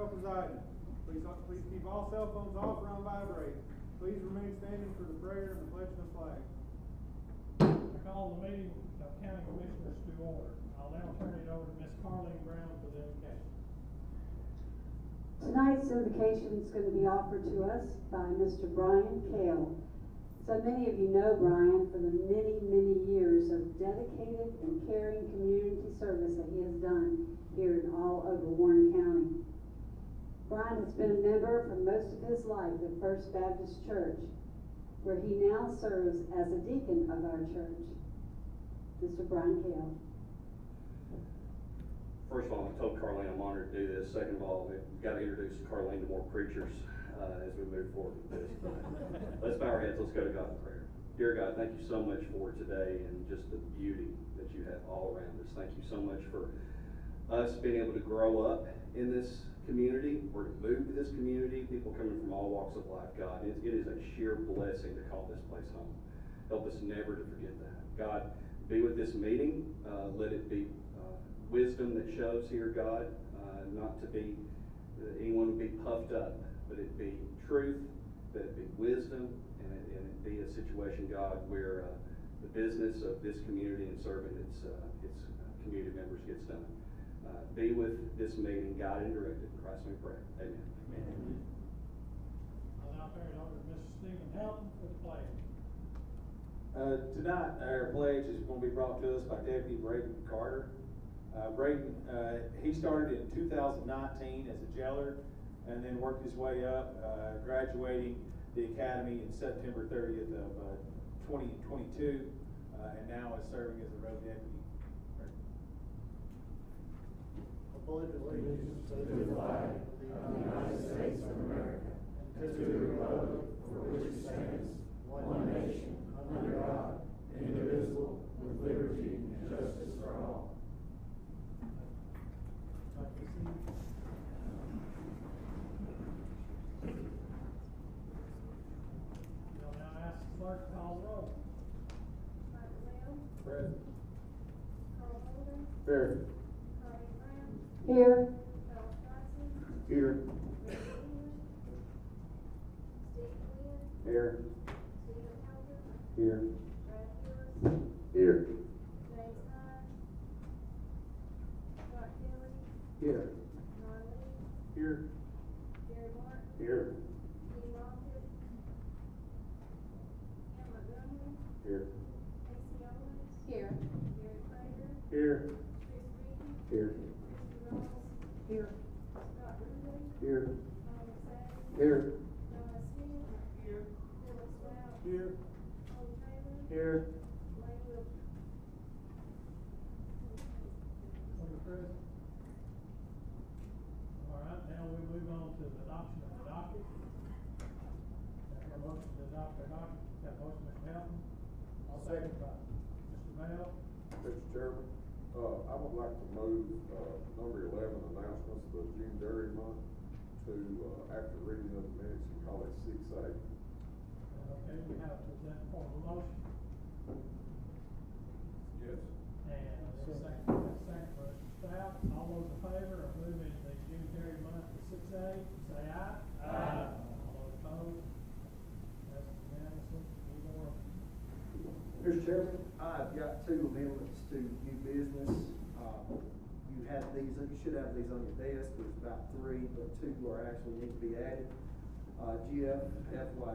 Presiding. Please keep all cell phones off or on vibrate. Please remain standing for the prayer and the pledge of the flag. I call the meeting of County Commissioners to order. I'll now turn it over to Ms. Carleen Brown for the invocation. Tonight's invocation is going to be offered to us by Mr. Brian Kale. So many of you know Brian for the many, many years of dedicated and caring community service that he has done here in all over Warren County. Brian has been a member for most of his life at First Baptist Church, where he now serves as a deacon of our church. Mr. Brian Kale. First of all, I told Carleen I'm honored to do this. Second of all, we've got to introduce Carleen to more preachers as we move forward with this. Let's bow our heads. Let's go to God in prayer. Dear God, thank you so much for today and just the beauty that you have all around us. Thank you so much for us being able to grow up in this community, or to move to this community, people coming from all walks of life. God, it is a sheer blessing to call this place home. Help us never to forget that. God, be with this meeting. Let it be wisdom that shows here, God, not to be anyone to be puffed up, but it be truth, that it be wisdom, and it be a situation, God, where the business of this community and serving its community members gets done. Be with this meeting, guided and directed. In Christ we pray. Amen. Amen. I'll now turn it over to Mr. Stephen Helton for the pledge. Tonight, our pledge is going to be brought to us by Deputy Braden Carter. Braden, he started in 2019 as a jailer and then worked his way up, graduating the academy in September 30th of 2022, and now is serving as a road deputy. I pledge allegiance to the flag of the United States of America and to the republic for which it stands, one nation, under God, indivisible, with liberty and justice for all. I'll now ask the clerk to call the roll. Present. Here. Here. Here. Here. Here. Here. Here. Here. Here. Here. Here. Here. Here. Here. Here. Here. Here. Here. Chris? All right, now we move on to the adoption of the docket. Got a motion to adopt the docket. Got a motion, Mr. Helton? I'll second by Mr. Bell. Mr. Chairman, I would like to move, number 11, announcements of the June Dairy Month to, after reading of the minutes, and call it 6A. Okay, we have that form of motion. Yes. And second for Mr. Stout. All those in favor of moving the June Dairy Month to 6A, say aye. Aye. All those opposed? That's unanimous. Any more? Mr. Chairman, I've got 2 amendments to new business. You had these, you should have these on your desk. There's about 3, but 2 are actually need to be added. GF FY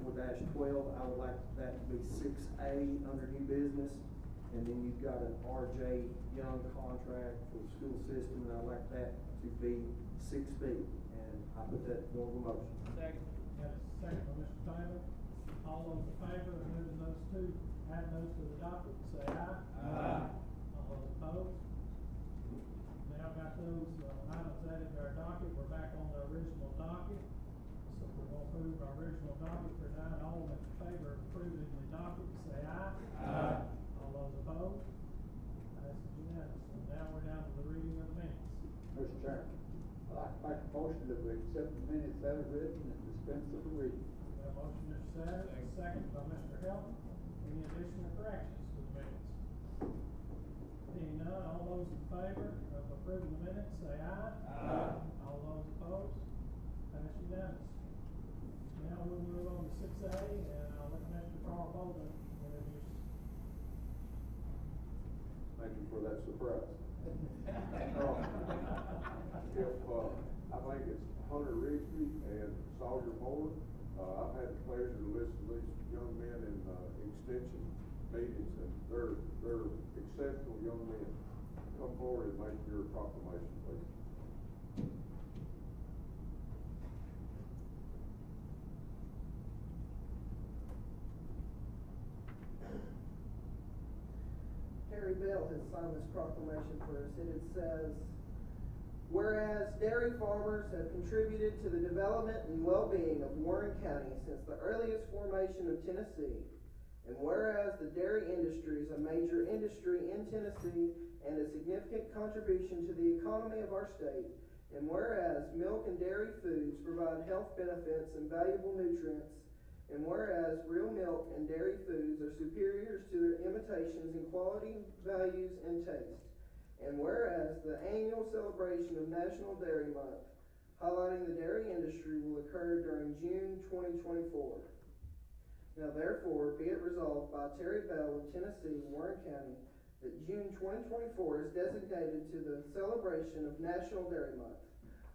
23-24-12, I would like that to be 6A under new business. And then you've got an RJ Young contract for the school system, and I'd like that to be 6B. And I put that in form of a motion. Second. Got a second by Mr. Taylor. All those in favor of moving those 2, adding those to the docket, say aye. Aye. All those opposed? Now got those items added to our docket. We're back on the original docket. So we're gonna approve our original docket for tonight. All in favor of approving the docket, say aye. Aye. All those opposed? Passes unanimous. So now we're down to the reading of the minutes. Mr. Chairman, I'd like to make a motion that we accept the minutes as written and dispense with the reading. We have a motion, Mr. Savage, second by Mr. Helton. Any addition or corrections to the minutes? Seeing none, all those in favor of approving the minutes, say aye. Aye. All those opposed? Pass unanimous. Now we'll move on to 6A, and I'll let Mr. Carl Bolden introduce. Thank you for that surprise. I think it's Hunter Rigsby and Sawyer Moore. I've had the pleasure to listen to these young men in extension meetings, and they're exceptional young men. Come forward and make your proclamation, please. Harry Bell has signed this proclamation for us, and it says, whereas dairy farmers have contributed to the development and well-being of Warren County since the earliest formation of Tennessee, and whereas the dairy industry is a major industry in Tennessee and a significant contribution to the economy of our state, and whereas milk and dairy foods provide health benefits and valuable nutrients, and whereas real milk and dairy foods are superior to their imitations in quality, values, and taste, and whereas the annual celebration of National Dairy Month, highlighting the dairy industry, will occur during June 2024. Now therefore, be it resolved by Terry Bell of Tennessee, Warren County, that June 2024 is designated to the celebration of National Dairy Month.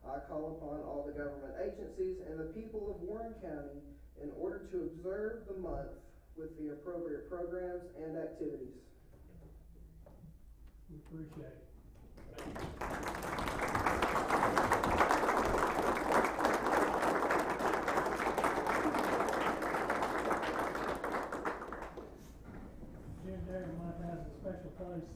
I call upon all the government agencies and the people of Warren County in order to observe the month with the appropriate programs and activities. We appreciate it. June Dairy Month has a special place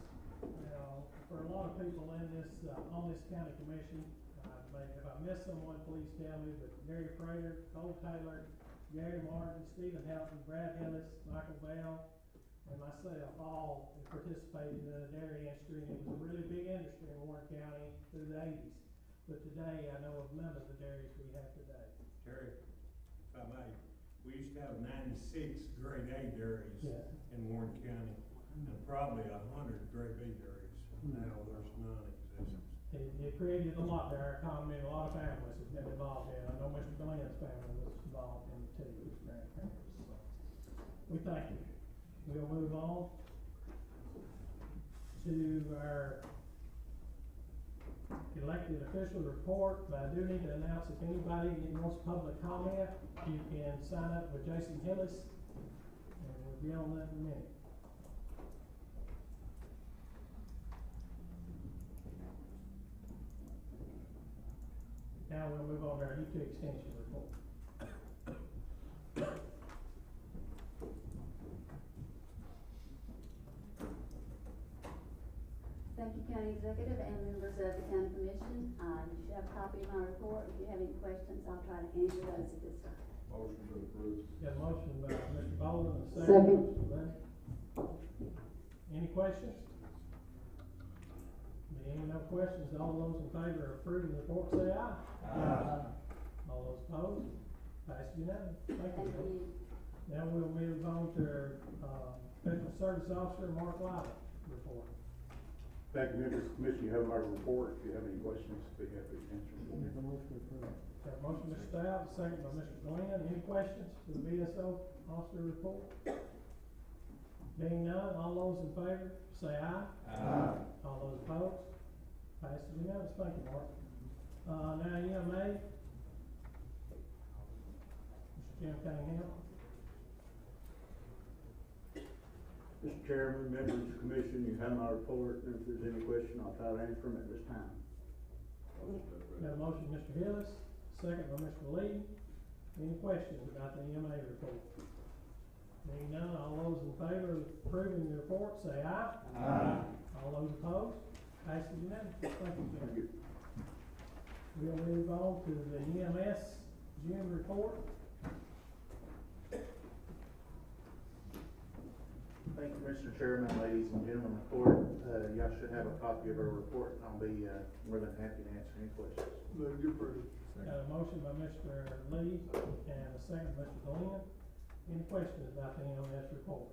for a lot of people in this on this county commission. If I miss someone, please tell me. But Gary Prater, Cole Taylor, Gary Martin, Stephen Helton, Brad Hillis, Michael Bell, and myself all participated in the dairy industry, and it was a really big industry in Warren County through the 80s. But today, I know of none of the dairies we have today. Terry, if I may, we used to have 96 grade A dairies in Warren County, and probably 100 grade B dairies. Now there's none in existence. It created a lot in our economy, and a lot of families have been involved in it. I know Mr. Glenn's family was involved in it too, his grandparents. So we thank you. We'll move on to our elected official report, but I do need to announce if anybody wants public comment, you can sign up with Jason Hillis, and we'll be on that in a minute. Now we'll move on to our U2 extension report. Thank you, County County Executive and members of the County Commission. You should have a copy of my report. If you have any questions, I'll try to answer those at this time. Motion to approve. Got a motion by Mr. Bowden, and a second. Second. by Mr. Lee. Any questions? Being no questions, all those in favor of approving the report, say aye. Aye. All those opposed? Passes unanimous. Thank you. Thank Bill. you. Now we'll move on to our, Special Service Officer, Mark Lytle, report. Thank you, members of the commission. You have my report. If you have any questions, be happy to answer them. Got a motion, Mr. Stout, second by Mr. Glenn. Any questions to the BSO officer report? Being none, all those in favor, say aye. Aye. All those opposed? Passes unanimous. Thank you, Mark. Now EMA. Mr. Jim Cunningham. Mr. Chairman, members of the commission, you have my report, and if there's any question, I'll try to answer them at this time. Got a motion, Mr. Hillis, second by Mr. Lee. Any questions about the EMA report? Being none, all those in favor of approving the report, say aye. Aye. All those opposed? Passes unanimously. Thank you, Jim. Thank you. We'll move on to the EMS June report. Thank you, Mr. Chairman, ladies and gentlemen of the court. Y'all should have a copy of our report, and I'll be more than happy to answer any questions. Move to approve. Got a motion by Mr. Lee and a second by Mr. Glenn. Any questions about the EMS report?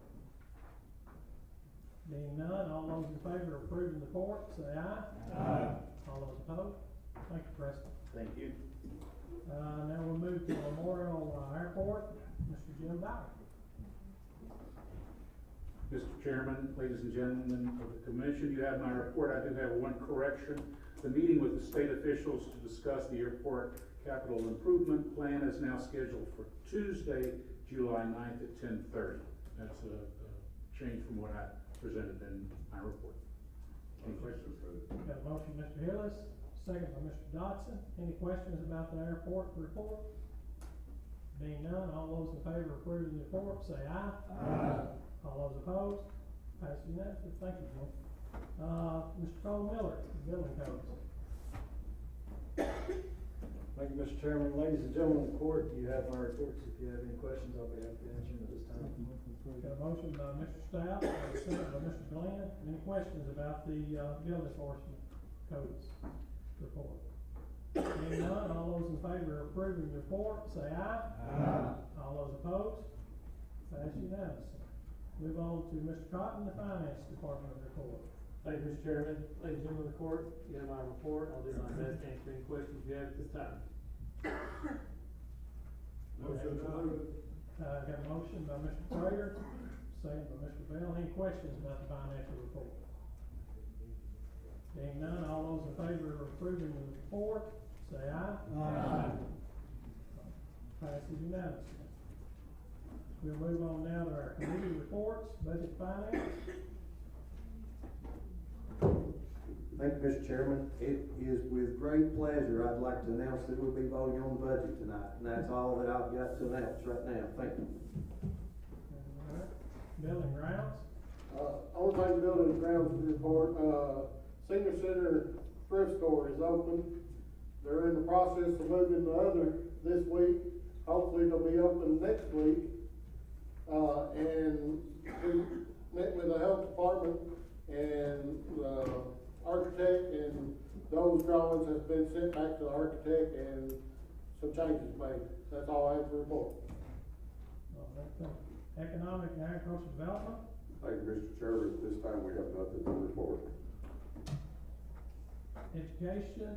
Being none, all those in favor of approving the report, say aye. Aye. All those opposed? Thank you, Preston. Thank you. Now we'll move to Memorial Airport. Mr. Jim Dyer. Mr. Chairman, ladies and gentlemen of the commission, you have my report. I do have one correction. The meeting with the state officials to discuss the airport capital improvement plan is now scheduled for Tuesday, July 9th at 10:30. That's a change from what I presented in my report. Any questions? Got a motion, Mr. Hillis, second by Mr. Dodson. Any questions about the airport report? Being none, all those in favor of approving the report, say aye. Aye. All those opposed? Passes unanimously. Thank you, Jim. Mr. Cole Miller, building codes. Thank you, Mr. Chairman. Ladies and gentlemen of the court, you have my reports. If you have any questions, I'll be happy to answer them at this time. Got a motion by Mr. Stout, and a second by Mr. Glenn. Any questions about the, building enforcement codes report? Being none, all those in favor of approving the report, say aye. Aye. All those opposed? Passes unanimously. Move on to Mr. Cotton, the Finance Department report. Thank you, Mr. Chairman. Ladies and gentlemen of the court, you have my report. I'll do my best to answer any questions you have at this time. Motion to approve. Got a motion by Mr. Prater, second by Mr. Bell. Any questions about the financial report? Being none, all those in favor of approving the report, say aye. Aye. Passes unanimously. We'll move on now to our committee reports, budget finance. Thank you, Mr. Chairman. It is with great pleasure I'd like to announce that we'll be voting on the budget tonight, and that's all that I've got to announce right now. Thank you. All right. Building grounds. Only thing building and grounds report, senior center thrift store is open. They're in the process of moving the other this week. Hopefully they'll be open next week. And we met with the health department and the architect, and those drawings have been sent back to the architect and some changes made. That's all I have to report. All right, thank you. Economic and agricultural development. Thank you, Mr. Chairman. At this time, we have nothing to report. Education.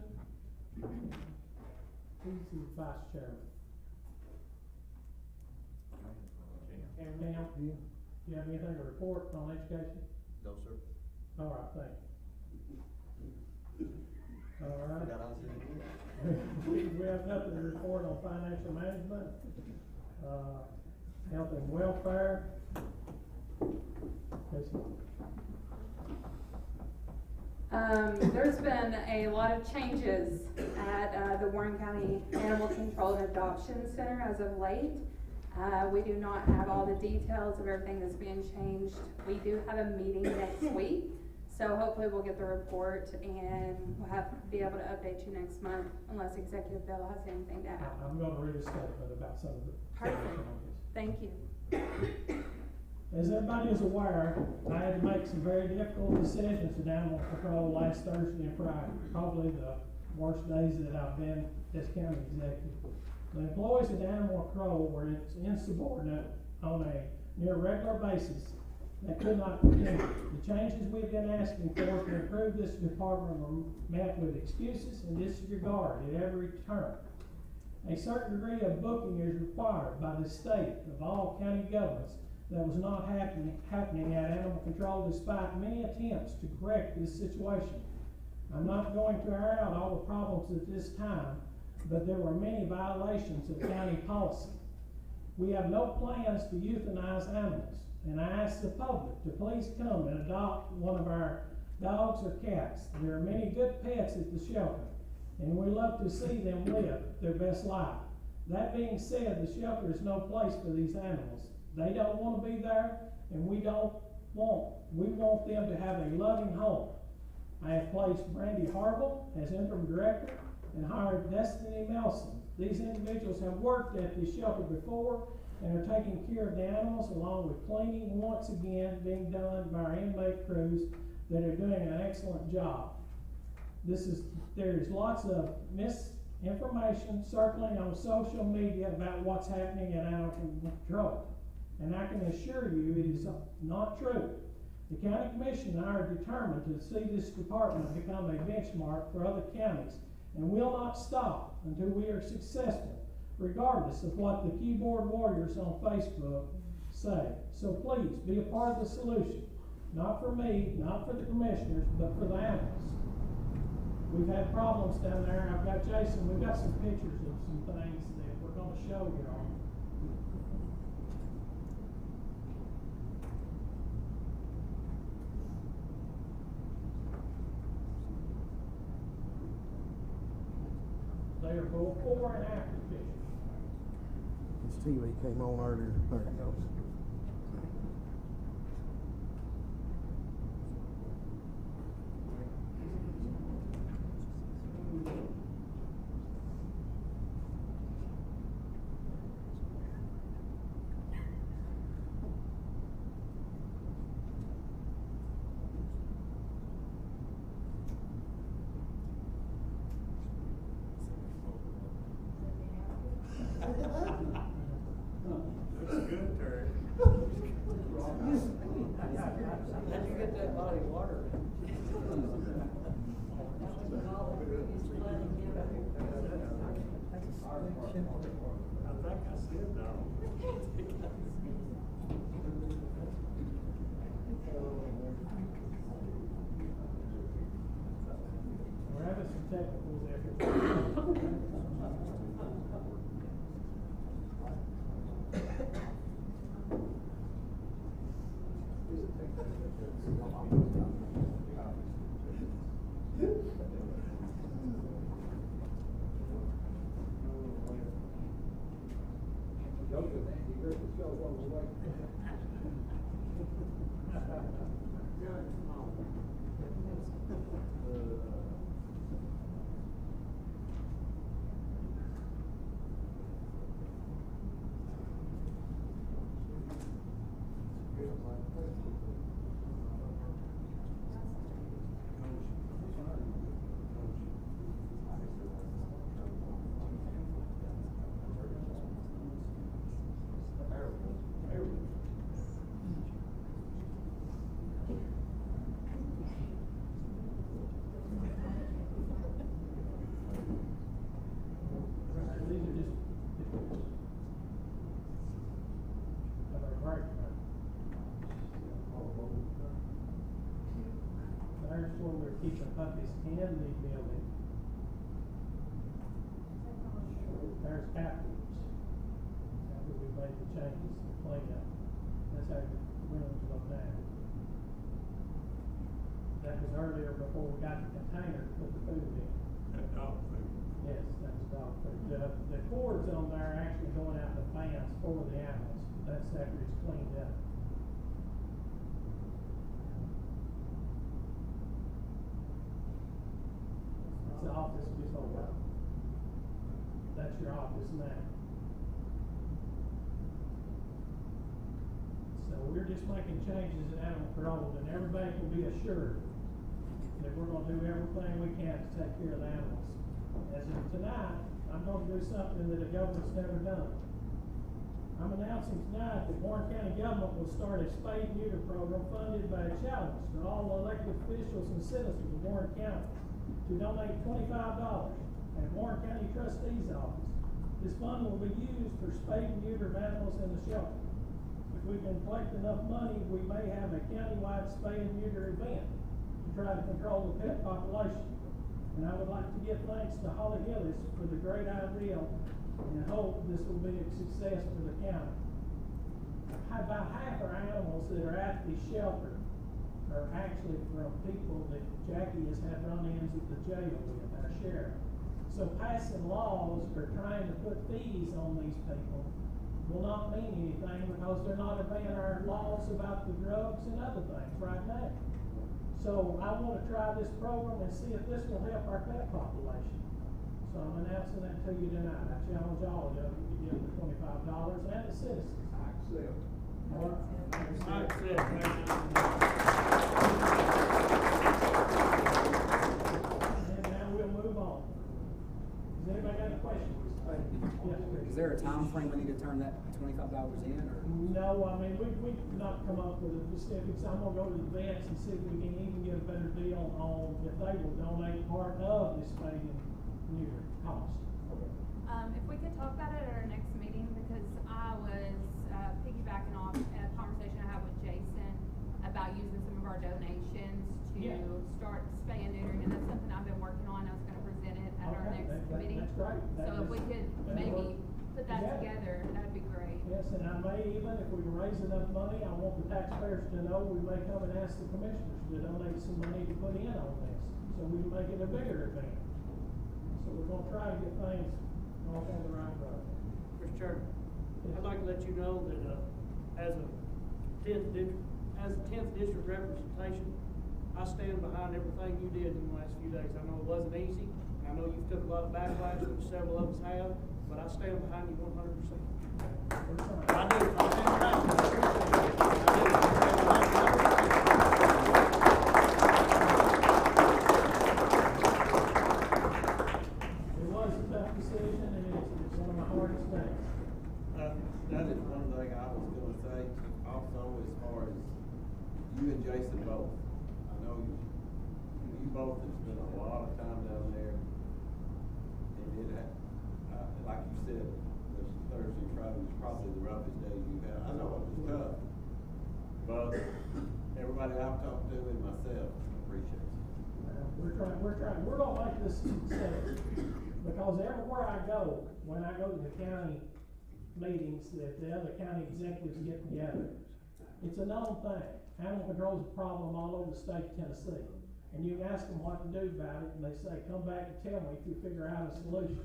Who's the vice chairman? Cam, do you have anything to report on education? No, sir. All right, thank you. All right. We have nothing to report on financial management, health and welfare. There's been a lot of changes at the Warren County Animal Control and Adoption Center as of late. We do not have all the details of everything that's being changed. We do have a meeting next week, So hopefully we'll get the report and we'll be able to update you next month unless Executive Bill has anything to add. I'm gonna read a statement about some of the. Perfect. Thank you. As everybody is aware, I had to make some very difficult decisions in animal control last Thursday and Friday, probably the worst days that I've been as county executive. The employees of animal control were insubordinate on a near regular basis that could not continue. The changes we've been asking for to improve this department were met with excuses and disregard at every turn. A certain degree of booking is required by the state of all county governments that was not happening at animal control despite many attempts to correct this situation. I'm not going to air out all the problems at this time, but there were many violations of county policy. We have no plans to euthanize animals, and I ask the public to please come and adopt one of our dogs or cats. There are many good pets at the shelter, and we love to see them live their best life. That being said, the shelter is no place for these animals. They don't want to be there, and we want them to have a loving home. I have placed Brandy Harville as interim director and hired Destiny Nelson. These individuals have worked at the shelter before and are taking care of the animals, along with cleaning once again being done by our inmate crews that are doing an excellent job. There is lots of misinformation circling on social media about what's happening at animal control, and I can assure you it is not true. The county commission and I are determined to see this department become a benchmark for other counties, and will not stop until we are successful, regardless of what the keyboard warriors on Facebook say. So please be a part of the solution, not for me, not for the commissioners, but for the animals. We've had problems down there. I've got Jason, we've got some pictures of some things that we're going to show you all. They are both before and after pictures. This TV came on earlier. There it goes. Looks good, Terry. How'd you get that body of water? I think I said no. We're having some technicals there. There's where we're keeping puppies in the building. There's afterwards. After we made the changes to clean up. That's how the rooms look now. That was earlier before we got the container to put the food in. That dog food. Yes, that was dog food. The cords on there are actually going out the fans for the animals. That's after it's cleaned up. your office now. So we're just making changes in animal control, and everybody can be assured that we're gonna do everything we can to take care of the animals. As of tonight, I'm gonna do something that the government's never done. I'm announcing tonight that Warren County government will start a spay and neuter program funded by a challenge to all elected officials and citizens of Warren County to donate $25 at Warren County Trustee's office. This fund will be used for spay and neuter of animals in the shelter. If we can collect enough money, we may have a countywide spay and neuter event to try to control the pet population. And I would like to give thanks to Holly Hillis for the great idea and hope this will be a success for the county. About half our animals that are at the shelter are actually from people that Jackie has had run-ins at the jail with, our sheriff. So passing laws or trying to put fees on these people will not mean anything because they're not obeying our laws about the drugs and other things right now. So I want to try this program and see if this will help our pet population. So I'm announcing that to you tonight. I challenge all of you to give the $25 and the citizens. I accept. I accept. And now we'll move on. Does anybody got any questions? Yes, please. Is there a time frame we need to turn that $25 in, or? No, I mean, we've not come up with a specifics. I'm gonna go to the vets and see if we can even get a better deal on if they will donate part of this spay and neuter cost. If we could talk about it at our next meeting, because I was piggybacking off a conversation I had with Jason about using some of our donations to start spay and neutering, and that's something I've been working on. I was gonna present it at our next committee. That's great. So if we could maybe put that together, that'd be great. Yes, and I may even, if we can raise enough money, I want the taxpayers to know, we may come and ask the commissioners to donate some money to put in on this, so we can make it a bigger event. So we're gonna try to get things off on the right road. Mr. Chairman, I'd like to let you know that, as a 10th district representation, I stand behind everything you did in the last few days. I know it wasn't easy. I know you've took a lot of backlash, which several of us have, but I stand behind you 100%. I do. It was a tough decision, and it's one of my hardest days. That is one thing I was gonna say, also, as far as you and Jason both. I know you both have spent a lot of time down there, and it had, like you said, this Thursday Friday was probably the roughest day you had. I know it was tough, but everybody I've talked to and myself appreciates it. We're gonna make this success, because everywhere I go, when I go to the county meetings that the other county executives get together, it's a known thing. Animal control is a problem all over the state of Tennessee. And you can ask them what to do about it, and they say, come back and tell me if you figure out a solution.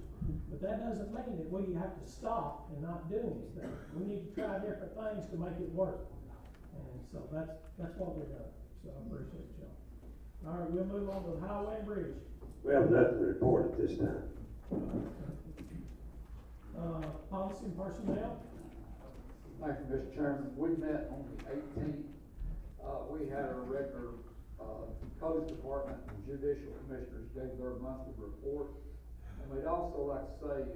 But that doesn't mean that we have to stop and not do anything. We need to try different things to make it work. And so that's what we're doing. So I appreciate y'all. All right, we'll move on to the highway and bridge. We have nothing to report at this time. Policy and personnel. Thank you, Mr. Chairman. We met on the 18th. We had our regular Codes Department and Judicial Commissioners gave their monthly report. And we'd also like to say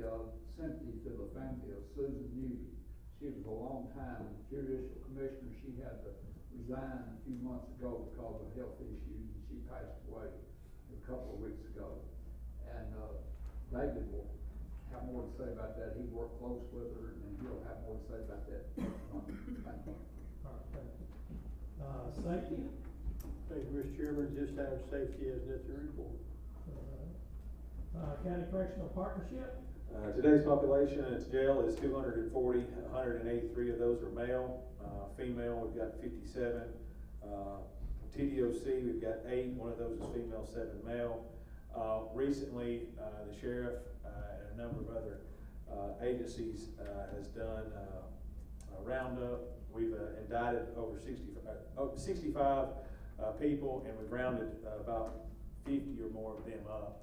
sympathy to the family of Susan Newby. She was a long time Judicial Commissioner. She had to resign a few months ago because of health issues, and she passed away a couple of weeks ago. And David will have more to say about that. He worked close with her, and he'll have more to say about that. Thank you. All right, thank you. Safety. Thank you, Mr. Chairman. Just have safety as nothing to report. County Correctional Partnership. Today's population in its jail is 240, 183 of those are male. Female, we've got 57. TDOC, we've got 8, one of those is female, 7 male. Recently, the sheriff and a number of other agencies has done a roundup. We've indicted over 65 people, and we've rounded about 50 or more of them up.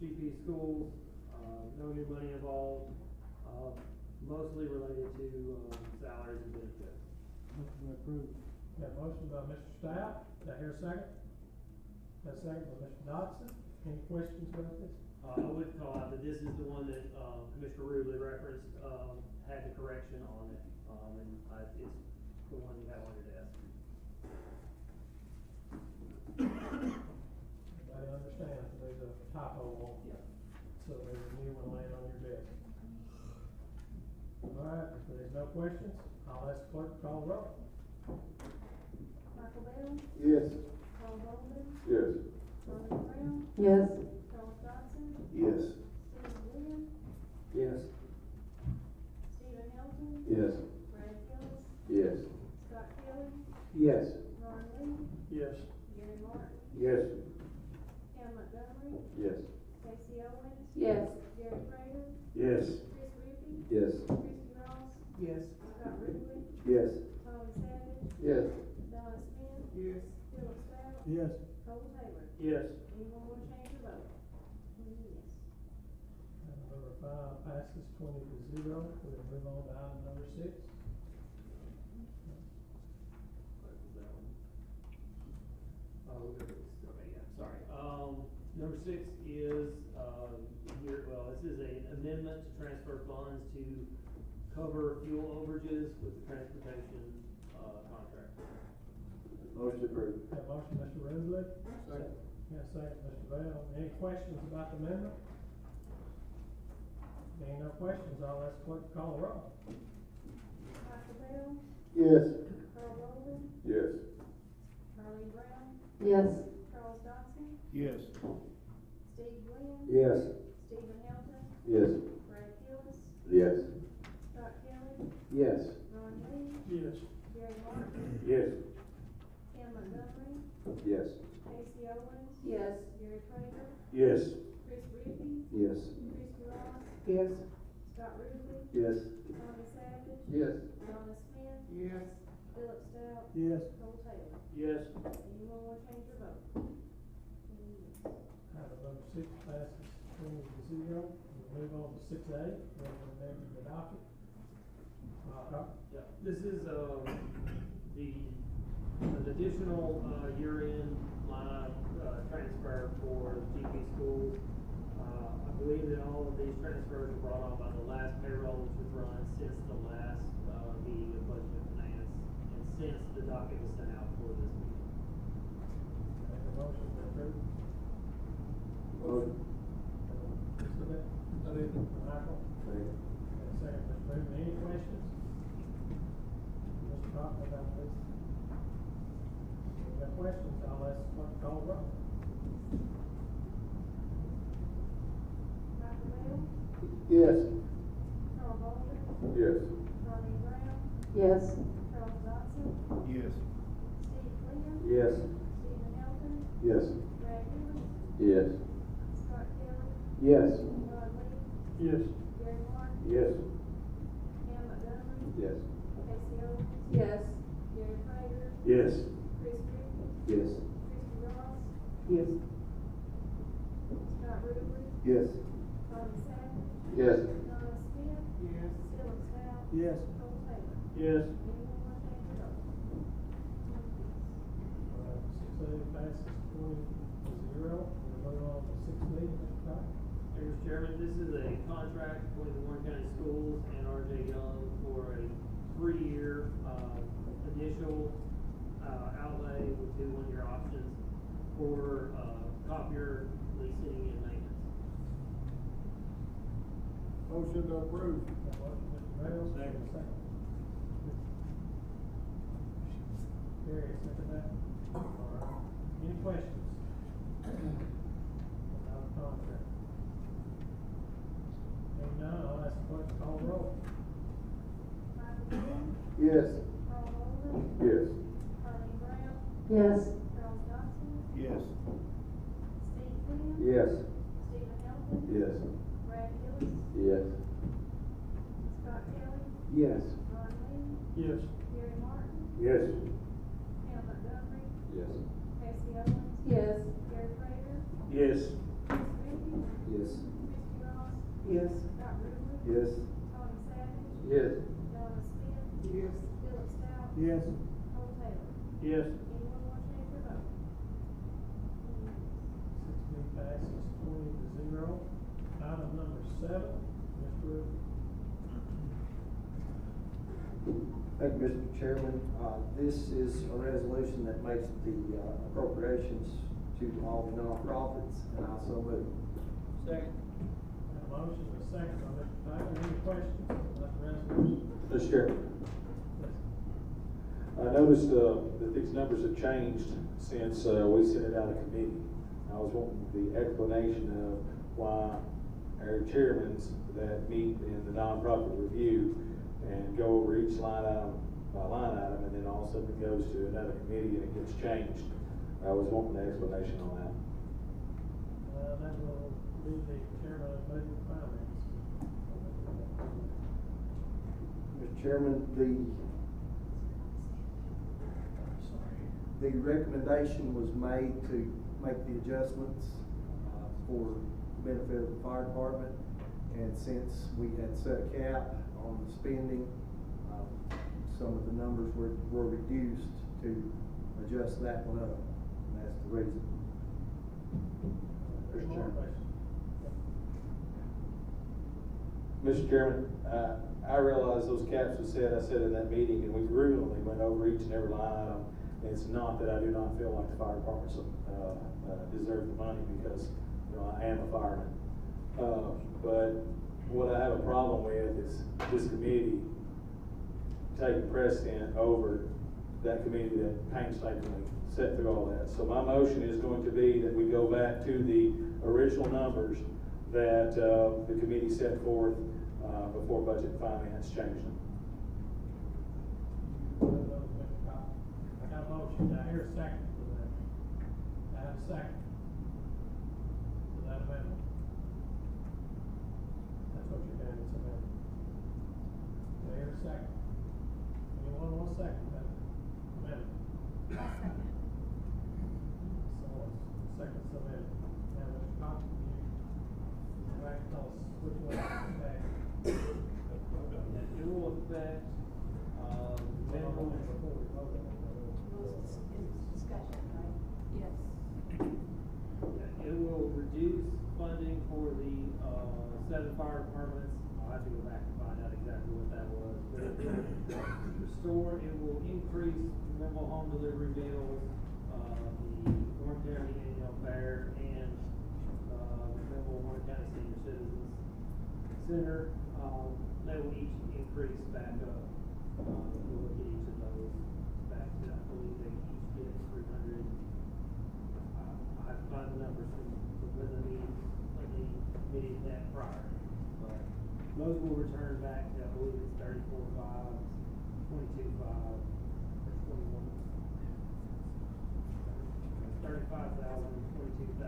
GP schools, no new money involved, mostly related to, salaries and benefits. Motion approved. Got a motion by Mr. Stout, did I hear a second? Got a second by Mr. Dodson, any questions about this? I would call out that this is the one that, Commissioner Rubley referenced, had the correction on it, and it's the one you have on your desk. Everybody understands there's a typo on it, so there's a new one laying on your desk. All right, if there's no questions, I'll ask the clerk to call the roll. Michael Bell, Yes. Carl Bolden, Yes. Ronnie Brown, Yes. Charles Dodson, Yes. Steve Glenn, Yes. Stephen Helton, Yes. Brad Gillis, Yes. Scott Kelly, Yes. Ron Lee, Yes. Gary Martin, Yes. Cam Montgomery, Yes. Casey Owens, Yes. Gary Prater, Yes. Chris Rippey, Yes. Christie Ross, Yes. Scott Ruble, Yes. Tommy Savage, Yes. Donna Smith, Yes. Philip Stout, Yes. Cole Taylor. Yes. Anyone want to change your vote? Yes. Item number 5 passes 20-0. We'll move on to item number 6. Okay, yeah, sorry. Number 6 is, this is an amendment to transfer funds to cover fuel overages with the transportation, contract. Motion approved. Got a motion, Mr. Rubley? Second. Got a second, Mr. Bell. Any questions about the amendment? Being no questions, I'll ask clerk to call the roll. Michael Bell, Yes. Carl Bolden, Yes. Carleen Brown, Yes. Charles Dodson, Yes. Steve Glenn, Yes. Stephen Helton, Yes. Brad Gillis, Yes. Scott Kelly, Yes. Ron Lee, Yes. Gary Martin, Yes. Cam Montgomery, Yes. Casey Owens, Yes. Gary Prater, Yes. Chris Rippey, Yes. Christie Ross, Yes. Scott Ruble, Yes. Tommy Savage, Yes. Donna Smith, Yes. Philip Stout, Yes. Cole Taylor. Yes. Anyone want to change your vote? Yes. Item number 6 passes 20-0. We'll move on to 6A, recommended and adopted. Yeah, this is, an additional, year-end line, transfer for GP schools. I believe that all of these transfers were brought on by the last payroll, which was run since the last, meeting of Budget and Finance, and since the docket was sent out for this meeting. Make a motion to approve. Motion. Mr. Bell? Michael? Second. Got a second, Mr. Ruben. Any questions? Mr. Cochran about this? If you got questions, I'll ask the clerk to call the roll. Michael Bell, Yes. Carl Bolden, Yes. Ronnie Brown, Yes. Charles Dodson, Yes. Steve Glenn, Yes. Stephen Helton, Yes. Brad Gillis, Yes. Scott Kelly, Yes. Ron Lee, Yes. Gary Martin, Yes. Cam Montgomery, Yes. Casey Owens, Yes. Gary Prater, Yes. Chris Rippey, Yes. Christie Ross, Yes. Scott Ruble, Yes. Tommy Savage, Yes. Donna Smith, Yes. Philip Stout, Yes. Cole Taylor. Yes. Anyone want to change your vote? 6A passes 20-0. We'll move on to 6B, Mr. Cochran. Mr. Chairman, this is a contract between the Warren County Schools and RJ Young for a 3-year, initial, outlay with 2 one-year options for, copier leasing and maintenance. Motion to approve. Got a motion, Mr. Bell. Second. Gary, second that. All right. Any questions? About the contract? Hearing none, I'll ask the clerk to call the roll. Michael Bell, Yes. Carl Bolden, Yes. Carleen Brown, Yes. Charles Dodson, Yes. Steve Glenn, Yes. Stephen Helton, Yes. Brad Gillis, Yes. Scott Kelly, Yes. Ron Lee, Yes. Gary Martin, Yes. Cam Montgomery, Yes. Casey Owens, Yes. Gary Prater, Yes. Chris Rippey, Yes. Yes. Tommy Savage. Yes. Donna Smith. Yes. Philip Stout. Yes. Cole Taylor. Yes. Anyone want to change their vote? 6B passes 20-0. Item number 7, Mr. Rivers. Thank you, Mr. Chairman. This is a resolution that makes the appropriations to all the nonprofits, and I so move. Second. Got a motion and a second by Mr. Taylor. Any questions about the resolution? Mr. Chairman, I noticed that these numbers have changed since we sent it out of committee. I was wanting the explanation of why our chairmans that meet in the nonprofit review and go over each line item by line item, and then all of a sudden it goes to another committee and it gets changed. I was wanting an explanation on that. That will be the chairman of Budget and Finance. Mr. Chairman, the recommendation was made to make the adjustments for benefit of the fire department, and since we had set a cap on the spending, some of the numbers were reduced to adjust that one up, and that's the reason. Mr. Chairman. Mr. Chairman, I realize those caps were set, I said in that meeting, and we grueling went over each and every line item. It's not that I do not feel like the fire departments deserve the money, because, you know, I am a fireman. But what I have a problem with is this committee taking precedent over that committee that painstakingly set through all that. So my motion is going to be that we go back to the original numbers that the committee set forth before Budget and Finance changed them. I got a motion. I hear a second for that. I have a second to that amendment. That's what you're doing, it's amendment. Do I hear a second? Anyone want a second to that amendment? Second. So, second amendment. Now, Mr. Cox, you go back and tell us which one is back. It will affect, minimum. Discussion, right? Yes. Yeah, it will reduce funding for the, 7 fire departments. I'll have to go back and find out exactly what that was. But it will restore, it will increase mobile home delivery meals, the Warren County Annual Fair, and, McMinnville Warren County Senior Citizens Center. They will each increase back up. We'll look at each of those back to, I believe they each get 300. I have to find the numbers from when the meeting that prior. But those will return back to, I believe it's 34.5, 22.5, or 21. 35,000, 22,000,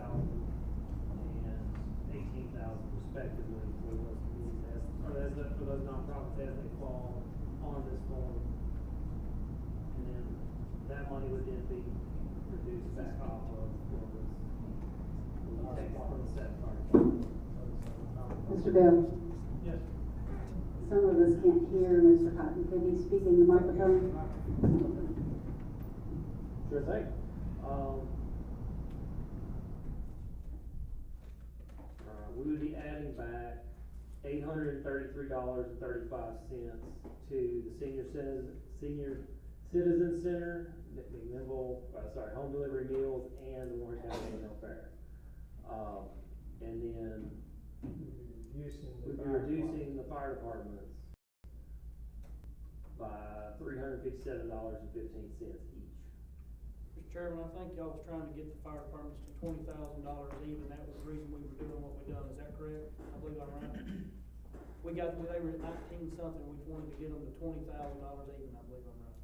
and 18,000 respectively for those communities for those nonprofits as they fall on this form. And then that money would then be reduced back off of what was taken from the set part. Mr. Bell? Yes. Some of us can't hear Mr. Cotton. Could he speak in the microphone? Sure thing. We would be adding back $833.35 to the Senior Citizen Center, McMinnville, home delivery meals, and the Warren County Annual Fair. And then we'd be reducing the fire departments by $357.15 each. Mr. Chairman, I think y'all was trying to get the fire departments to $20,000 even. That was the reason we were doing what we done. Is that correct? I believe I'm right. They were at 19 something. We wanted to get them to $20,000 even. I believe I'm right.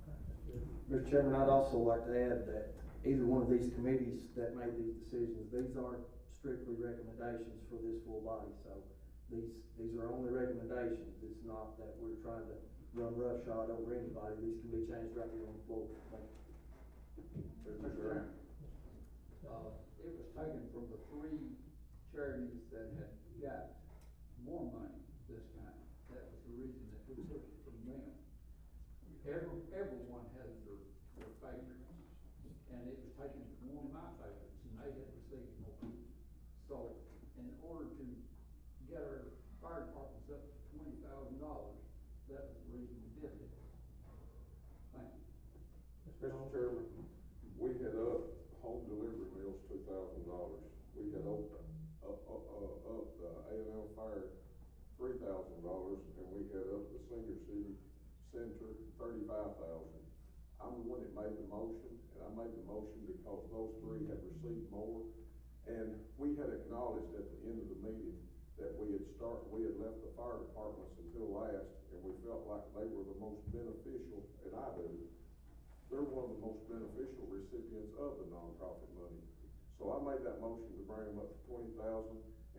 Mr. Chairman, I'd also like to add that either one of these committees that made these decisions, these aren't strictly recommendations for this full body. So these are only recommendations. It's not that we're trying to run roughshod over anybody. These can be changed right here on the floor. Thank you. Mr. Chairman, it was taken from the 3 charities that had got more money this time. reason that we took it from them. Everyone has their favorites, and it was taken from one of my favorites, and they had received more. So, in order to get our fire departments up to $20,000, that was the reason we did this. Thank you. Mr. Chairman, we had up home delivery meals $2,000. We had up the A&L fire $3,000, and we had up the senior center $35,000. I'm the one that made the motion, and I made the motion because those three had received more. And we had acknowledged at the end of the meeting that we had left the fire departments until last, and we felt like they were the most beneficial, and I do. They're one of the most beneficial recipients of the nonprofit money. So I made that motion to bring them up to $20,000,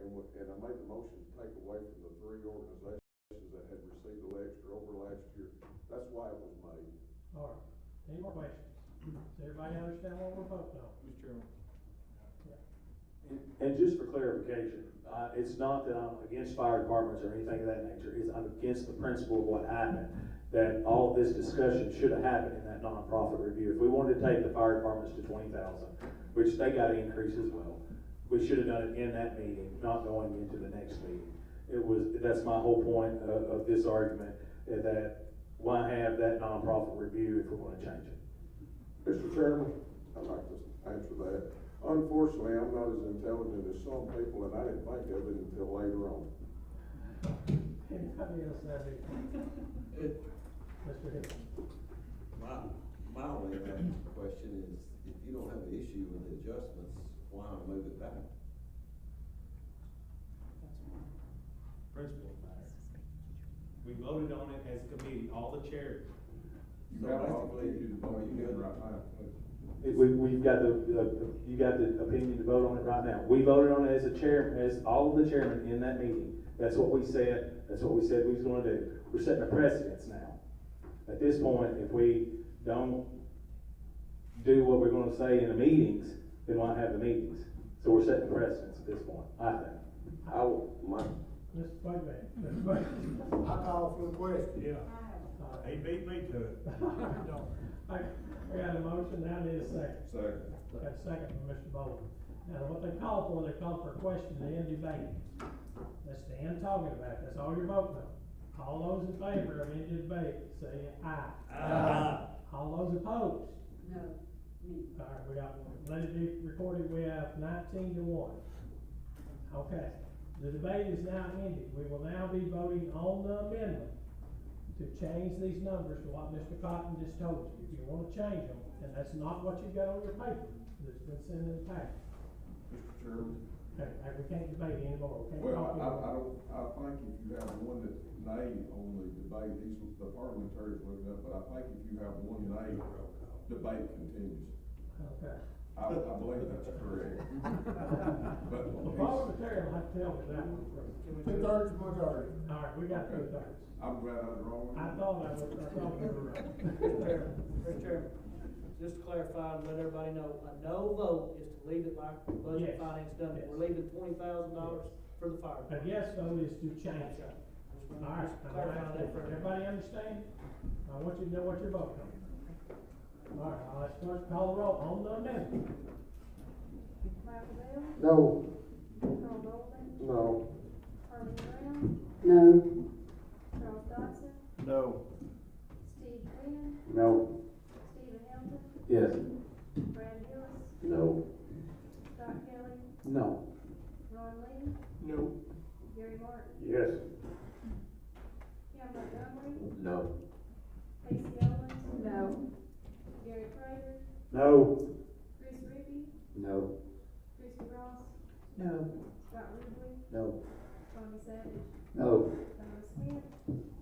and I made the motion to take away from the three organizations that had received the extra over last year. That's why it was made. All right, any more questions? Does everybody understand what we're voting on? Mr. Chairman. And just for clarification, it's not that I'm against fire departments or anything of that nature. I'm against the principle of what happened, that all this discussion should have happened in that nonprofit review. If we wanted to take the fire departments to 20,000, which they got an increase as well, we should have done it in that meeting, not going into the next meeting. That's my whole point of this argument, that why have that nonprofit review if we're going to change it? Mr. Chairman, I'd like to answer that. Unfortunately, I'm not as intelligent as some people, and I didn't think of it until later on. Anybody else have anything? Mr. Hill. My only question is, if you don't have an issue with the adjustments, why not move it back? Principle matter. We voted on it as a committee, all the chairs. You have all the issues going right now. We've got you got the opinion to vote on it right now. We voted on it as as all of the chairmen in that meeting. That's what we said. That's what we said we was going to do. We're setting a precedence now. At this point, if we don't do what we're going to say in the meetings, then why have the meetings? So we're setting a precedence at this point, I think. Mr. Wait. I call for the question. Yeah. He beat me to it. We got a motion, now need a second. Second. Got a second from Mr. Bowles. Now, what they call for a question to end debate. That's the end talking about, that's all you're voting on. All those in favor of ending debate, say aye. Aye. All those opposed? No, me. All right, we got, let it be recorded, we have 19-1. Okay, the debate is now ended. We will now be voting on the amendment to change these numbers to what Mr. Cotton just told you. If you want to change them, and that's not what you've got on your paper that's been sent in the packet. Mr. Chairman. Okay, we can't debate anymore. We can't Well, talk I think if you have one that's nay on the debate, the parliamentarians looking up, but I think if you have one nay, debate continues. Okay. I believe that's correct. But The parliamentarian will have to tell me that one first. 2/3 majority. All right, we got 2/3. I'm glad I was wrong. I thought we were right. Mr. Chairman, just to clarify and let everybody know, a no vote is to leave it like the budget Yes. finance done it. Yes. We're leaving $20,000 for the fire. A yes vote is to change it. All right, Clarify that for everybody understand? I want you to know what you're voting on. All right, let's first call the roll on the amendment. Michael Bell, No. Carl Bolden, No. Harlan Brown, No. Charles Dodson, No. Steve Quinn, No. Stephen Hilton, Yes. Brad Hillis, No. Scott Kelly, No. Ron Lee, No. Gary Martin, Yes. Cam Montgomery, No. Casey Owens, No. Gary Prater, No. Chris Rippey, No. Christie Ross, No. Scott Ruble, No. Tommy Savage, No. Donna Smith,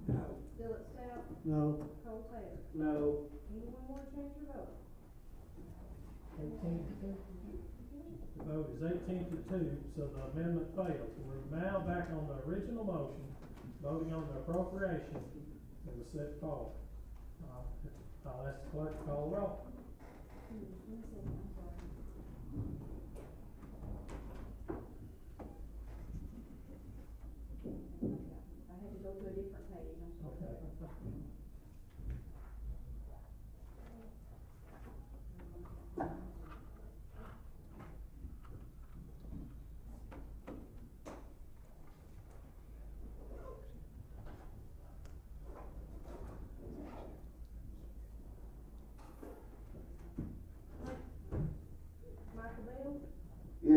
No. Philip Stout, No. Cole Taylor. No. Anyone want to change your vote? 18-2. The vote is 18-2, so the amendment fails. We're now back on the original motion, voting on the appropriation that was set forward. I'll ask the clerk to call the roll. I had to go to a different page, I'm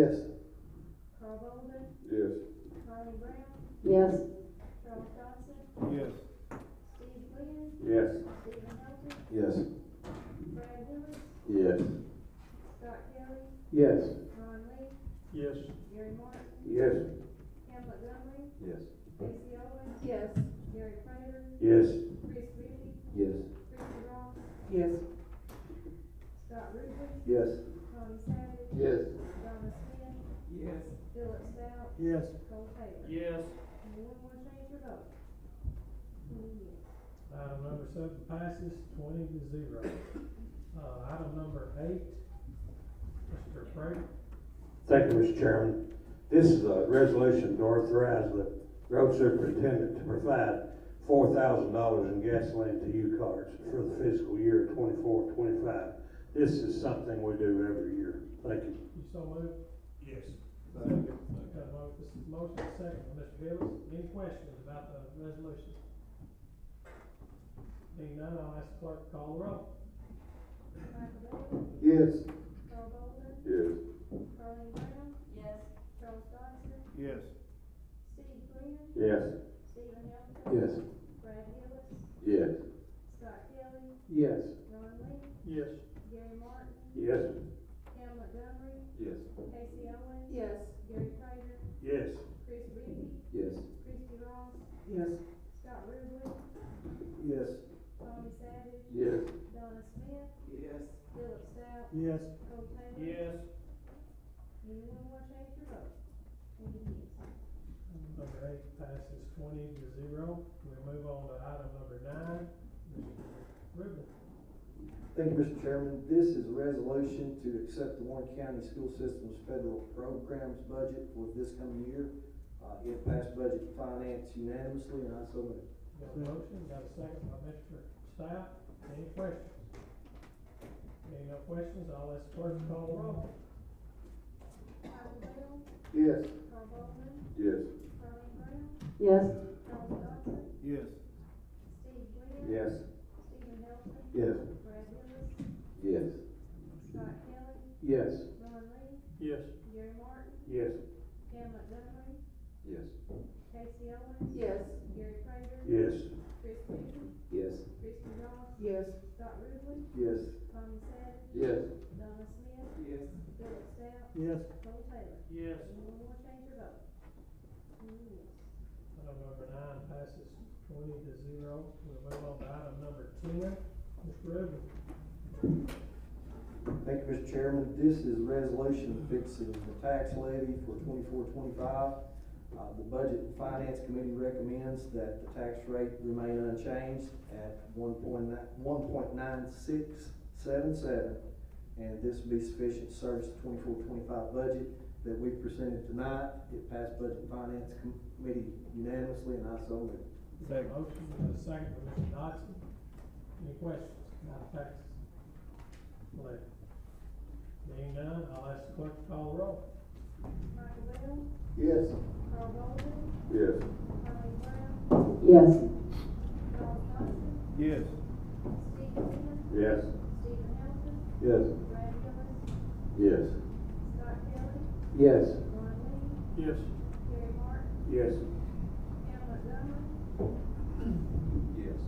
Yes. Carl Bolden, Yes. Carly Brown, Yes. Charles Dodson, Yes. Steve Glenn, Yes. Stephen Hilton, Yes. Brad Hillis, Yes. Scott Kelly, Yes. Ron Lee, Yes. Gary Martin, Yes. Cam Montgomery, Yes. Casey Owens, Yes. Gary Prater, Yes. Chris Rippey, Yes. Christie Ross, Yes. Scott Ruble, Yes. Tommy Savage, Yes. Donna Smith, Yes. Philip Stout, Yes. Cole Taylor. Yes. Anyone want to change their vote? 20 yes. Item number 7 passes 20-0. Item number 8, Mr. Prater. Thank you, Mr. Chairman. This is a resolution to authorize the road superintendent to provide $4,000 in gasoline to U-Cars for the fiscal year 24-25. This is something we do every year. Thank you. You so moved? Yes. Got a motion second by Mr. Hillis. Any questions about the resolution? Being none, I'll ask the clerk to call the roll. Michael Bell, Yes. Carl Bolden, Yes. Carleen Brown, Yes. Charles Dodson, Yes. Steve Glenn, Yes. Stephen Hilton, Yes. Brad Hillis, Yes. Scott Kelly, Yes. Ron Lee, Yes. Gary Martin, Yes. Cam Montgomery, Yes. Casey Owens, Yes. Gary Prater, Yes. Chris Rippey, Yes. Christie Ross, Yes. Scott Ruble, Yes. Tommy Savage, Yes. Donna Smith, Yes. Philip Stout, Yes. Cole Taylor. Yes. Anyone want to change your vote? 20 yes. Number 8 passes 20-0. We'll move on to item number 9, Mr. Rubin. Thank you, Mr. Chairman. This is a resolution to accept the Warren County School System's federal programs budget for this coming year. It passed budget and finance unanimously, and I so move. Got a motion, got a second by Mr. Stout. Any questions? Any no questions, I'll ask the clerk to call the roll. Michael Bell, Yes. Carl Bolden, Yes. Carleen Brown, Yes. Charles Dodson, Yes. Steve Glenn, Yes. Stephen Hilton, Yes. Brad Hillis, Yes. Scott Kelly, Yes. Ron Lee, Yes. Gary Martin, Yes. Cam Montgomery, Yes. Casey Owens, Yes. Gary Prater, Yes. Chris Rippey, Yes. Christie Ross, Yes. Scott Ruble, Yes. Tommy Savage, Yes. Donna Smith, Yes. Philip Stout, Yes. Cole Taylor. Yes. Anyone want to change your vote? 20 yes. Item number 9 passes 20-0. We'll move on to item number 10, Mr. Rubin. Thank you, Mr. Chairman. This is a resolution fixing the tax levy for 24-25. The Budget and Finance Committee recommends that the tax rate remain unchanged at 1.9677, and this will be sufficient to service the 24-25 budget that we presented tonight. It passed Budget and Finance Committee unanimously, and I so move. Got a motion, got a second by Mr. Dodson. Any questions about the taxes? Levy? Being none, I'll ask the clerk to call the roll. Michael Bell, Yes. Carl Bolden, Yes. Carleen Brown, Yes. Charles Dodson, Yes. Steve Glenn, Yes. Stephen Hilton, Yes. Brad Hillis, Yes. Scott Kelly, Yes. Ron Lee, Yes. Gary Martin, Yes. Cam Montgomery, Yes.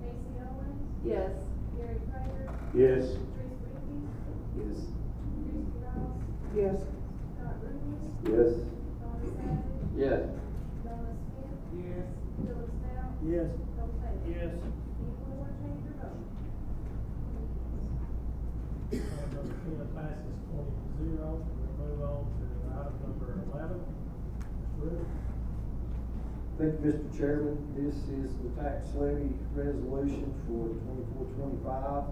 Casey Owens, Yes. Gary Prater, Yes. Chris Rippey, Yes. Christie Ross, Yes. Scott Ruble, Yes. Tommy Savage, Yes. Donna Smith, Yes. Philip Stout, Yes. Cole Taylor. Yes. Anyone want to change your vote? Item number 10 passes 20-0. We'll move on to item number 11, Mr. Rubin. Thank you, Mr. Chairman. This is the tax levy resolution for 24-25.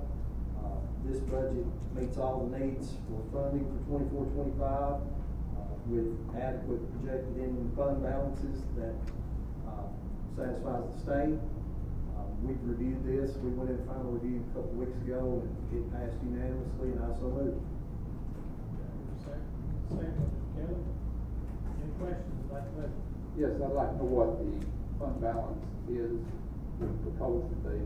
This budget meets all the needs for funding for 24-25 with adequate projected ending fund balances that satisfies the state. We've reviewed this. We went in final review a couple of weeks ago, and it passed unanimously, and I so moved. Second by Mr. Kelly. Any questions about the budget? Yes, I'd like to know what the fund balance is proposed to be.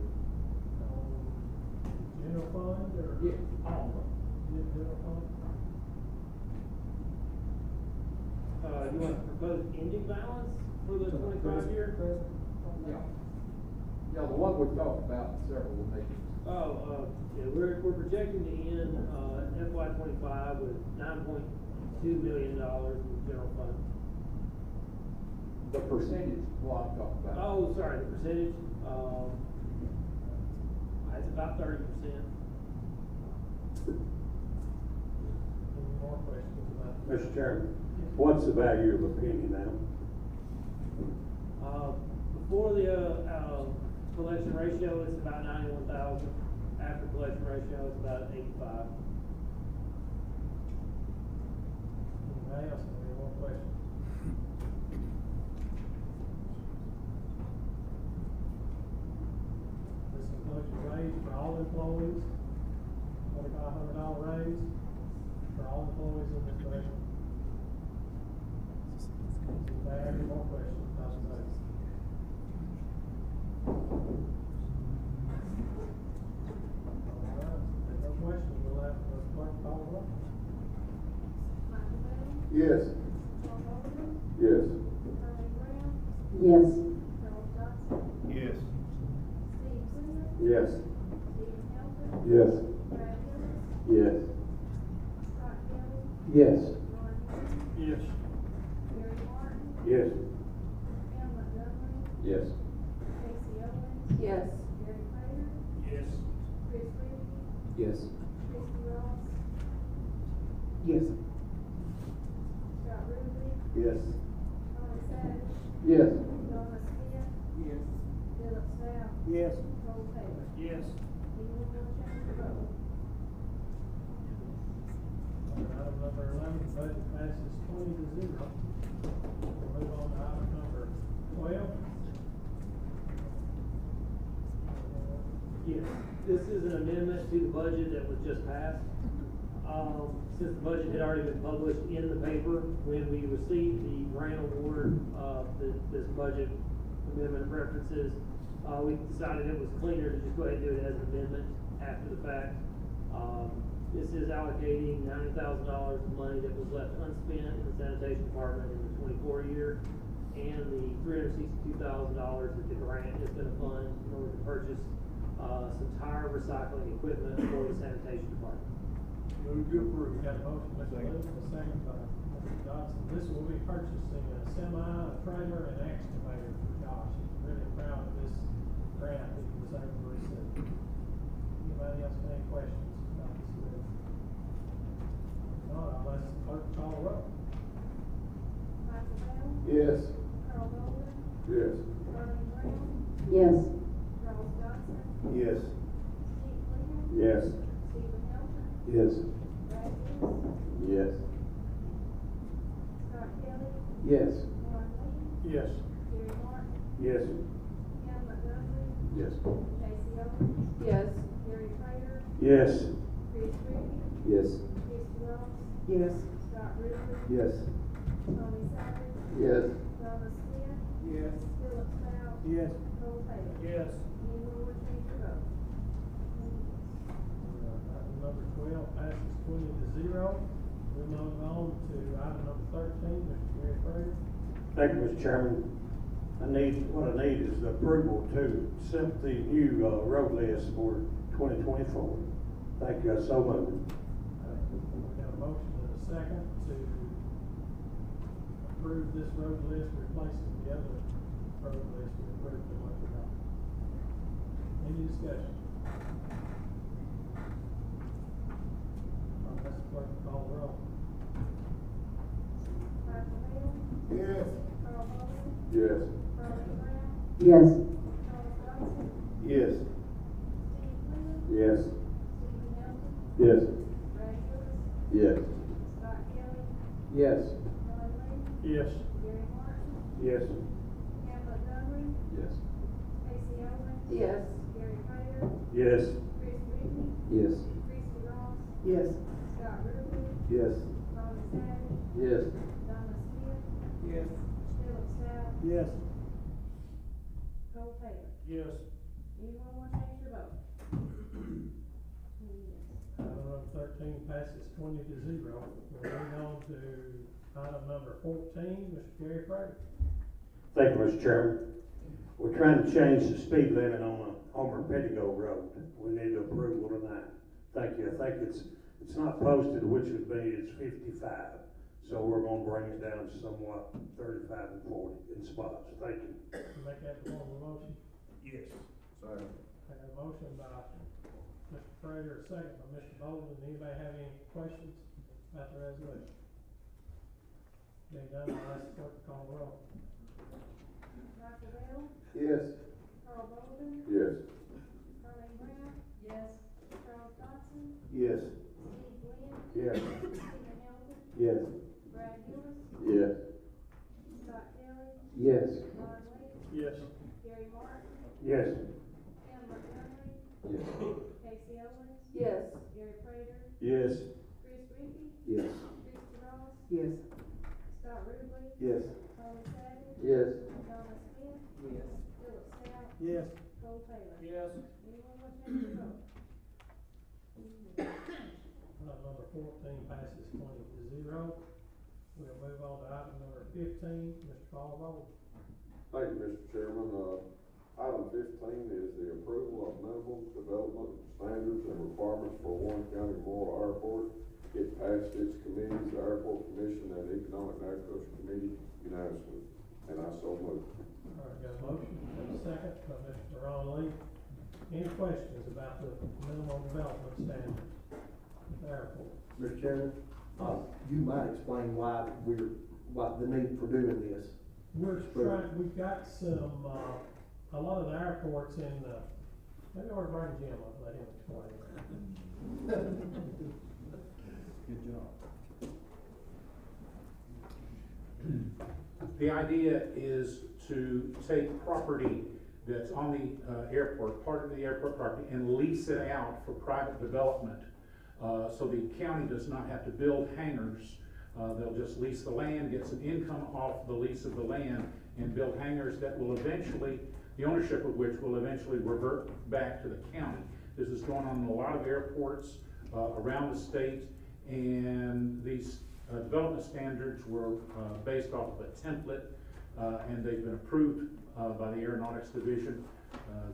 General fund or? Yeah. All of them? General fund? you want to propose ending balance for the 25-year? Yeah. Yeah, the one we've talked about in several meetings. Yeah, we're projecting to end, FY 25 with $9.2 million in the general fund. The percentage, what I'm talking about. Oh, sorry, the percentage, it's about 30%. Any more questions about? Mr. Chairman, what's the value of a penny now? Before the, collection ratio, it's about 91,000. After collection ratio, it's about 85. Anybody else have any more questions? This includes a raise for all employees, $2,500 raise for all employees in this division. Anybody have any more questions about the raise? No question, we'll have the clerk call the roll. Yes. Yes. Yes. Yes. Yes. Yes. Yes. Yes. Yes. Yes. Yes. Yes. Yes. Yes. Yes. Yes. Yes. Yes. Philip Stout. Yes. Cole Taylor. Yes. Anyone want to change their vote? Item number 11, budget passes 20-0. We'll move on to item number 12. Yes, this is an amendment to the budget that was just passed. Since the budget had already been published in the paper, when we received the grant award of this budget amendment references, we decided it was cleaner to just go ahead and do it as an amendment after the fact. This is allocating $90,000 of money that was left unspent in the sanitation department in the 24 year, and the $362,000 that the grant is gonna fund in order to purchase some tire recycling equipment for the sanitation department. Move to approve. Got a motion, Mr. Lewis, and a second by Mr. Dodson. This will be purchasing a semi, a trailer, and excavator for Josh. He's really proud of this grant that he was able to receive. Anybody else have any questions about this bill? No, I'll ask the clerk to call the roll. Michael Bell. Yes. Carl Bolden. Yes. Darlene Brown. Yes. Charles Dodson. Yes. Steve Glenn. Yes. Stephen Hilton. Yes. Brad Hillis. Yes. Scott Kelly. Yes. Warren Lee. Yes. Gary Martin. Yes. Cam Montgomery. Yes. Casey Owens. Yes. Gary Prater. Yes. Chris Reapy. Yes. Christie Ross. Yes. Scott Ruble. Yes. Tommy Savage. Yes. Donna Smith. Yes. Philip Stout. Yes. Cole Taylor. Yes. Anyone want to change their vote? Item number 12 passes 20-0. We'll move on to item number 13, Mr. Gary Prater. Thank you, Mr. Chairman. What I need is the approval to accept the new, road list for 2024. Thank you, so much. We got a motion and a second to approve this road list, replacing the other road list we approved a month ago. Any discussion? I'll ask the clerk to call the roll. Michael Bell. Yes. Carl Bolden. Yes. Darlene Brown. Yes. Charles Dodson. Yes. Steve Glenn. Yes. Stephen Hilton. Yes. Brad Hillis. Yes. Scott Kelly. Yes. Warren Lee. Yes. Gary Martin. Yes. Cam Montgomery. Yes. Casey Owens. Yes. Gary Prater. Yes. Chris Reapy. Yes. Christie Ross. Yes. Scott Ruble. Yes. Tommy Savage. Yes. Donna Smith. Yes. Philip Stout. Yes. Cole Taylor. Yes. Anyone want to change their vote? Yes. Item number 13 passes 20-0. We'll move on to Item number 14, Mr. Gary Prater. Thank you, Mr. Chairman. We're trying to change the speed limit on Homer Pettigo Road. We need approval tonight. Thank you. I think it's not posted, which would be, it's 55. So we're gonna bring it down somewhat, 35 and 40 in spots. Thank you. Make that the form of a motion. Yes. Sorry. I got a motion by Mr. Prater, a second by Mr. Bolden. Anybody have any questions about the resolution? Being done, I'll ask the clerk to call the roll. Michael Bell, Yes. Carl Bolden, Yes. Carleen Brown. Yes. Charles Dodson, Yes. Steve Glenn. Yes. Stephen Hilton, Yes. Brad Hillis, Yes. Scott Kelly, Yes. Ron Lee, Yes. Gary Martin, Yes. Cam Montgomery, Yes. Casey Owens, Yes. Gary Prater, Yes. Chris Rippey, Yes. Christie Ross, Yes. Scott Ruble, Yes. Tommy Savage, Yes. Donna Smith, Yes. Philip Stout, Yes. Cole Taylor. Yes. Anyone want to change their vote? Item number 14 passes 20-0. We'll move on to item number 15, Mr. Paul Bolden. Thank you, Mr. Chairman. Item 15 is the approval of minimum development standards and requirements for Warren County Memorial Airport. It passed its committees, the Airport Commission and Economic and Agriculture Committee unanimously, and I so move. All right, got a motion, got a second by Mr. Ron Lee. Any questions about the minimum development standards at the airport? Mr. Chairman, you might explain why the need for doing this. We've got some, a lot of the airports in, maybe I'll bring Jim up, let him explain. Good job. The idea is to take property that's on the airport, part of the airport property, and lease it out for private development. So the county does not have to build hangars. They'll just lease the land, get some income off the lease of the land, and build hangars that will eventually, the ownership of which will eventually revert back to the county. This is going on in a lot of airports around the state, and these development standards were based off of a template, and they've been approved by the Aeronautics Division.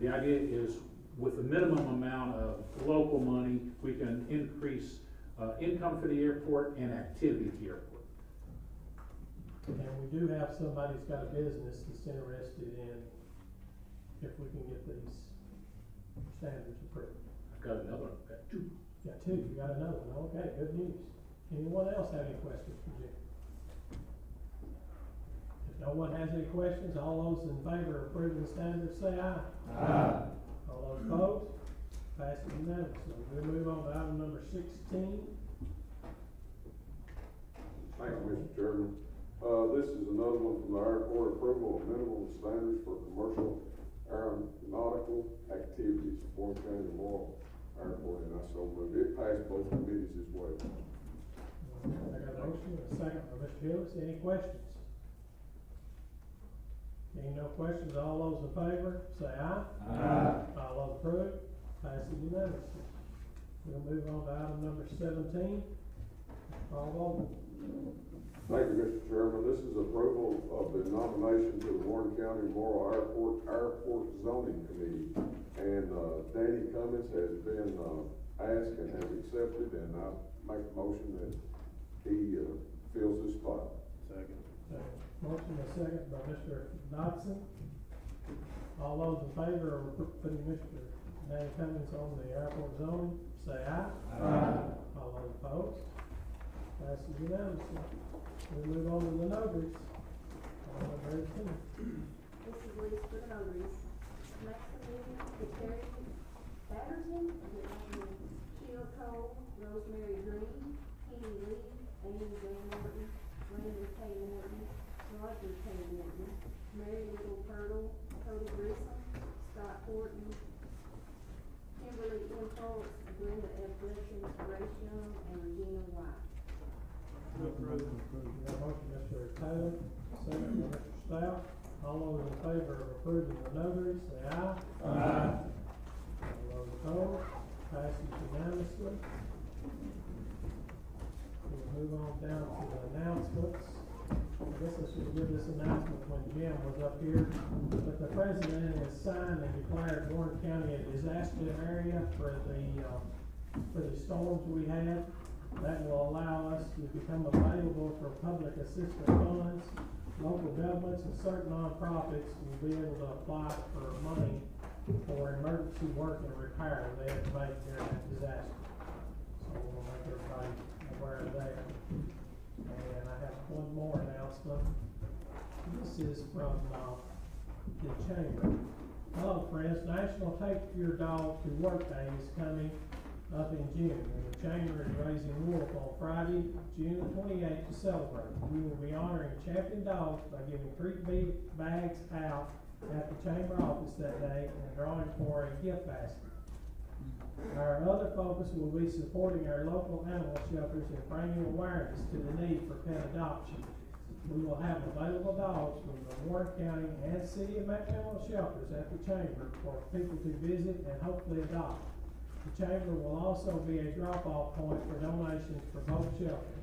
The idea is with a minimum amount of local money, we can increase income for the airport and activity at the airport. And we do have somebody that's got a business that's interested in if we can get these standards approved. I've got another one, I've got two. You got two, you got another one, okay, good news. Anyone else have any questions for Jim? If no one has any questions, all those in favor of approving the standards say aye. Aye. All those opposed? Passes unanimously. We'll move on to item number 16. Thank you, Mr. Chairman. This is another one from the airport, approval of minimum standards for commercial aeronautical activities, Warren County Memorial Airport, and I so move. It passed both committees as well. I got a motion and a second by Mr. Hillis. Any questions? Any no questions, all those in favor, say aye. Aye. All those approved, passes unanimously. We'll move on to item number 17. Paul Bolden. Thank you, Mr. Chairman. This is approval of the nomination to the Warren County Memorial Airport Zoning Committee. And, Danny Cummins has been, asked and has accepted, and I make a motion that he, fills this spot. Second. Motion and a second by Mr. Dodson. All those in favor of putting Mr. Danny Cummins on the airport zoning, say aye. Aye. All those opposed, passes unanimously. We move on to the notaries. Number 18. This is list for the notaries. Maximilian Terry Patterson, Sheila Cole, Rosemary Green, Kenny Lee, Amy J. Morton, Linda K. Morton, Roger K. Morton, Mary Little Purtle, Cody Grissom, Scott Horton, Kimberly M. Fultz, Brenda F. Lipton, Grace Young, and Regina White. We got a motion, Mr. Taylor, second by Mr. Stout. All those in favor of approving the notaries, say aye. Aye. All those opposed, passes unanimously. We'll move on down to the announcements. I guess I should have given this announcement when Jim was up here, but the president has signed and declared Warren County a disaster area for the storms we had. That will allow us to become available for public assistance funds. Local governments and certain nonprofits will be able to apply for money for emergency work and repair they have to make during that disaster. So we'll make everybody aware of that. And I have one more announcement. This is from the chamber. Hello friends, National Take Your Dog to Work Day is coming up in June, and the chamber is raising wolf on Friday, June the 28th to celebrate. We will be honoring champion dogs by giving treat bags out at the chamber office that day and drawing for a gift basket. Our other focus will be supporting our local animal shelters and bringing awareness to the need for pet adoption. We will have available dogs from the Warren County and City of McMinnville shelters at the chamber for people to visit and hopefully adopt. The chamber will also be a drop-off point for donations for both shelters.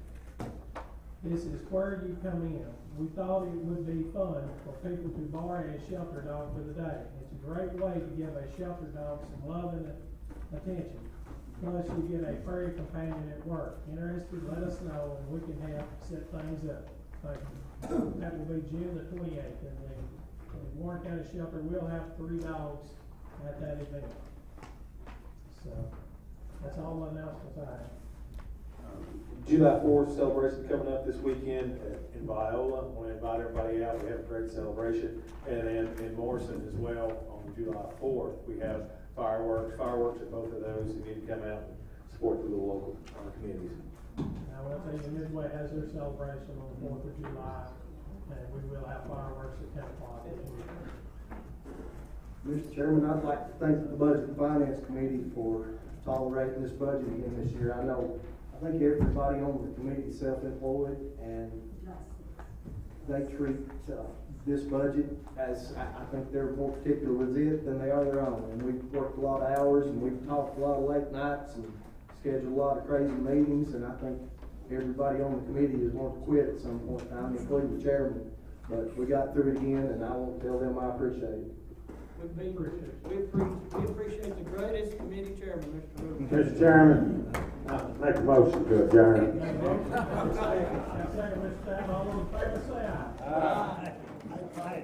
This is where you come in. We thought it would be fun for people to borrow a shelter dog for the day. It's a great way to give a shelter dog some love and attention. Plus, you get a furry companion at work. Interested, let us know and we can help set things up. Thank you. That will be June the 28th, and the Warren County Shelter will have 3 dogs at that event. So, that's all the announcements I have. July 4th celebration coming up this weekend in Viola. I want to invite everybody out. We have a great celebration. And then in Morrison as well on July 4th, we have fireworks at both of those. You need to come out and support the little local communities. Now, I think Midway has their celebration on the 4th of July, and we will have fireworks at 10 o'clock. Mr. Chairman, I'd like to thank the Budget and Finance Committee for tolerating this budget again this year. I think everybody on the committee is self-employed, and they treat this budget as, I think they're more particular with it than they are their own. And we've worked a lot of hours, and we've talked a lot of late nights, and scheduled a lot of crazy meetings, and I think everybody on the committee is going to quit at some point in time, including the chairman. But we got through it again, and I want to tell them I appreciate it. We appreciate the greatest committee chairman, Mr. Rubin. Mr. Chairman, make a motion to adjourn. Second, Mr. Staff, all those in favor say aye. Aye.